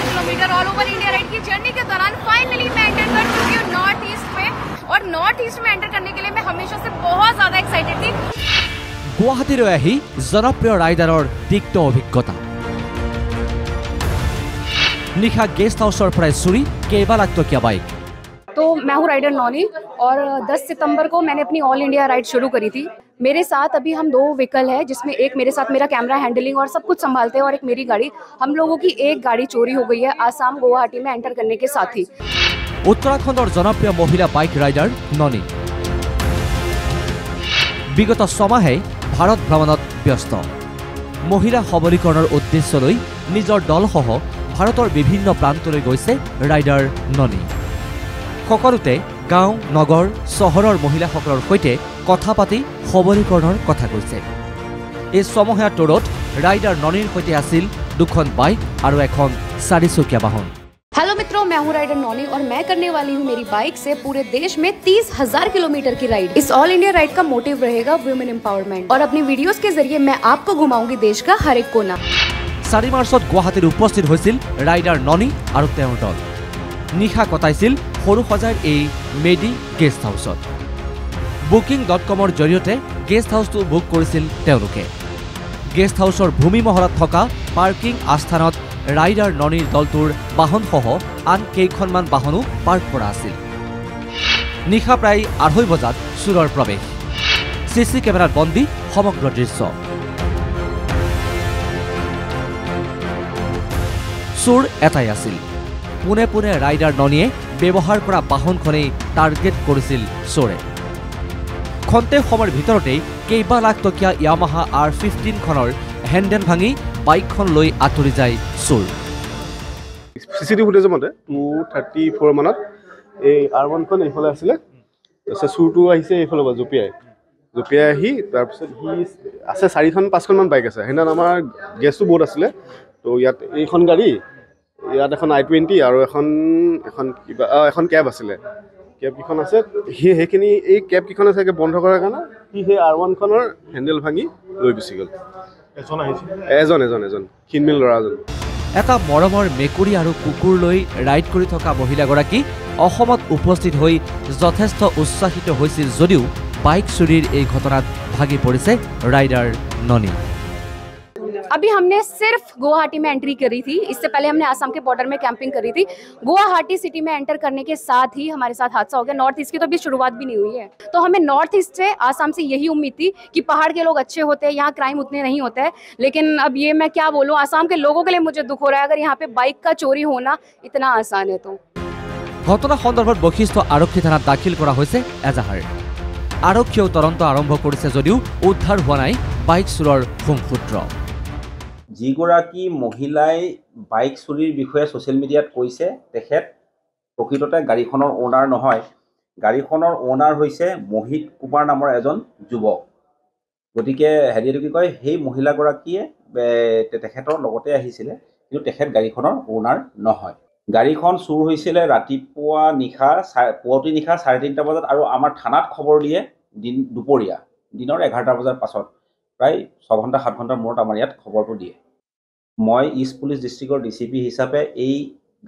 Kilometre all over India ride की journey के दौरान फाइनली मैं एंटर कर चुकी हूँ नॉर्थ ईस्ट में। और नॉर्थ ईस्ट में एंटर करने के लिए मैं हमेशा से बहुत ज्यादा एक्साइटेड थी। गुवाहाटीলৈ আহি জনপ্ৰিয় ৰাইডাৰৰ তিক্ত অভিজ্ঞতা। निशा गेस्ट हाउसर पर चुरी केबा लाख टकिया बाइक। तो मैं हूँ राइडर नौनी और 10 सितंबर को मैंने अपनी ऑल इंडिया राइड शुरू करी थी। मेरे साथ अभी हम 2 व्हीकल है, जिसमें एक मेरे साथ मेरा कैमरा हैंडलिंग और सब कुछ संभालते हैं और एक मेरी गाड़ी। हम लोगों की एक गाड़ी चोरी हो गई है आसाम गुवाहाटी में एंटर करने के साथ ही। उत्तराखंडर जनप्रिय महिला बाइक राइडर ननी विगत छमाहे भारत भ्रमणत व्यस्त। महिला सबलीकৰণৰ उद्देश्य লৈ নিজৰ দলসহ ভাৰতৰ বিভিন্ন প্ৰান্তলৈ গৈছে ৰাইডাৰ ননী। সকলোতে গাঁও নগৰ চহৰৰ মহিলাসকলৰ সৈতে কথা পাতি সবলীকৰণৰ কথা কৈছে। এই ছমহীয়া টুৰত ৰাইডাৰ ননীৰ সৈতে আছিল 2খন বাইক আৰু এখন 4-চকীয়া বাহন। हेलो मित्रों, मैं हूँ राइडर नौनी और मैं करने वाली हूँ मेरी बाइक से पूरे देश में 30,000 किलोमीटर की राइड। इस ऑल इंडिया राइड का मोटिव रहेगा वुमेन एम्पावरमेंट और अपनी वीडियोस के जरिए मैं आपको घुमाऊंगी देश का हर एक कोना। 4 मार्चत गुवाहाटीत उपस्थित হৈছিল ৰাইডাৰ ননী আৰু তেওঁৰ দল। নিশা কটাইছিল সৰু সজাইৰ এই মেডি গেষ্ট হাউচত। বুকিং.কমৰ জৰিয়তে গেষ্ট হাউচটো বুক কৰিছিল তেওঁলোকে। গেষ্ট হাউচৰ ভূমি মহলাত থকা পাৰ্কিং আস্থানত ৰাইডাৰ ননীৰ দলটোৰ বাহনসহ আন কেইখনমান বাহনো পাৰ্ক কৰা আছিল। নিশা প্ৰায় 2:30 বজাত চুৰৰ প্ৰৱেশ। চিচি কেমেৰাত বন্দী সমগ্ৰ দৃশ্য। চুৰ এটাই আছিল, পোনে পোনে ৰাইডাৰ ননীয়ে ব্যৱহাৰ কৰা বাহনখনেই টাৰ্গেট কৰিছিল চোৰে। খন্তে সময়ৰ ভিতৰতেই কেইবা লাখ টকীয়া ইয়ামাহা R15 খনৰ হেণ্ডেল ভাঙি বাইকখন লৈ আঁতৰি যায় চোৰ। চিচিটিভি ফুটেজৰ মতে 2:34 মানত এই R1খন এইফালে আছিলে। তাৰপিছত চুৰটো আহিছে এইফালৰ পৰা জঁপিয়াই আহি তাৰপিছত সি আছে 4-5খনমান বাইক আছে। সেইদিনা আমাৰ গেছটো বহুত আছিলে। তো ইয়াত এইখন গাড়ী, ইয়াত এখন I20 আৰু এখন কেব আছিলে। কেবকেইখন আছে, সেইখিনি এই কেবকেইখন আছে বন্ধ কৰাৰ কাৰণে সি সেই R1খনৰ হেণ্ডেল ভাঙি লৈ গুচি গ'ল। এজন ক্ষীণমিল ল'ৰাজন। এটা মৰমৰ মেকুৰী আৰু কুকুৰ লৈ ৰাইড কৰি থকা মহিলাগৰাকী অসমত উপস্থিত হৈ যথেষ্ট উৎসাহিত হৈছিল যদিও বাইক চুৰিৰ এই ঘটনাত ভাগি পৰিছে ৰাইডাৰ ননী। अभी हमने सिर्फ गुवाहाटी में एंट्री करी थी। इससे पहले हमने आसाम के बॉर्डर में कैंपिंग करी थी। गुवाहाटी सिटी में एंटर करने के साथ ही हमारे साथ हादसा हो गया। नॉर्थ ईस्ट की तो अभी शुरुआत भी नहीं हुई है। तो हमें नॉर्थ ईस्ट से आसाम से यही उम्मीद थी कि पहाड़ के लोग अच्छे होते हैं, यहाँ क्राइम उतने नहीं होते हैं। लेकिन अब ये मैं क्या बोलूँ, आसाम के लोगों के लिए मुझे दुख हो रहा है अगर यहाँ पे बाइक का चोरी होना इतना आसान है। तो घटना सन्दर्भत बशिष्ठ आरक्षी थानात दाखिल কৰা হৈছে এজাহাৰ। আৰক্ষীয়েও তদন্ত আৰম্ভ কৰিছে যদিও উদ্ধাৰ হোৱা নাই বাইক চুৰৰ সংসূত্ৰ। যিগৰাকী মহিলাই বাইক চুৰিৰ বিষয়ে ছ'চিয়েল মিডিয়াত কৈছে তেখেত প্ৰকৃততে গাড়ীখনৰ অ'নাৰ নহয়। গাড়ীখনৰ অ'নাৰ হৈছে মোহিত কুমাৰ নামৰ এজন যুৱক। গতিকে হেৰিটো কি কয়, সেই মহিলাগৰাকীয়ে তেখেতৰ লগতে আহিছিলে, কিন্তু তেখেত গাড়ীখনৰ অ'নাৰ নহয়। গাড়ীখন চুৰ হৈছিলে পুৱতি নিশা 3:30 বজাত আৰু আমাৰ থানাত খবৰ দিয়ে দুপৰীয়া দিনৰ 11টা বজাৰ পাছত। প্ৰায় 6 ঘণ্টা 7 ঘণ্টাৰ মূৰত আমাৰ ইয়াত খবৰটো দিয়ে। মই ইষ্ট পুলিচ ডিষ্ট্ৰিক্টৰ DCP হিচাপে এই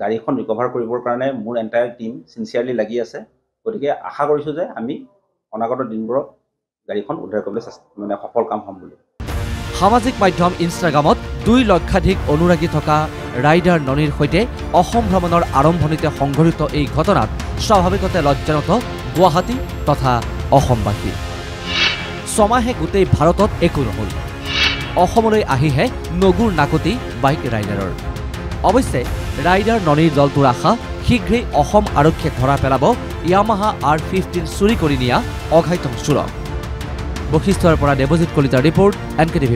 গাড়ীখন ৰিকভাৰ কৰিবৰ কাৰণে মোৰ এণ্টায়াৰ টিম চিনচিয়াৰলি লাগি আছে। গতিকে আশা কৰিছোঁ যে আমি অনাগত দিনবোৰত গাড়ীখন উদ্ধাৰ কৰিবলৈ সফল কাম হ'ম বুলি। সামাজিক মাধ্যম ইনষ্টাগ্ৰামত 2 লক্ষাধিক অনুৰাগী থকা ৰাইডাৰ ননীৰ সৈতে অসম ভ্ৰমণৰ আৰম্ভণিতে সংঘটিত এই ঘটনাত স্বাভাৱিকতে লজ্জানত গুৱাহাটী তথা অসমবাসী। ছমাহে গোটেই ভাৰতত একো নহ'ল, অসমলৈ আহিহে নগুৰ নাকতি বাইক ৰাইডাৰৰ। অৱশ্যে ৰাইডাৰ ননীৰ দলটোৰ আশা শীঘ্ৰেই অসম আৰক্ষীয়ে ধৰা পেলাব ইয়ামাহা R15 চুৰি কৰি নিয়া অঘাইতং চোৰক। বশিষ্ঠৰ পৰা দেৱজিৎ কলিতাৰ ৰিপৰ্ট NKTV+।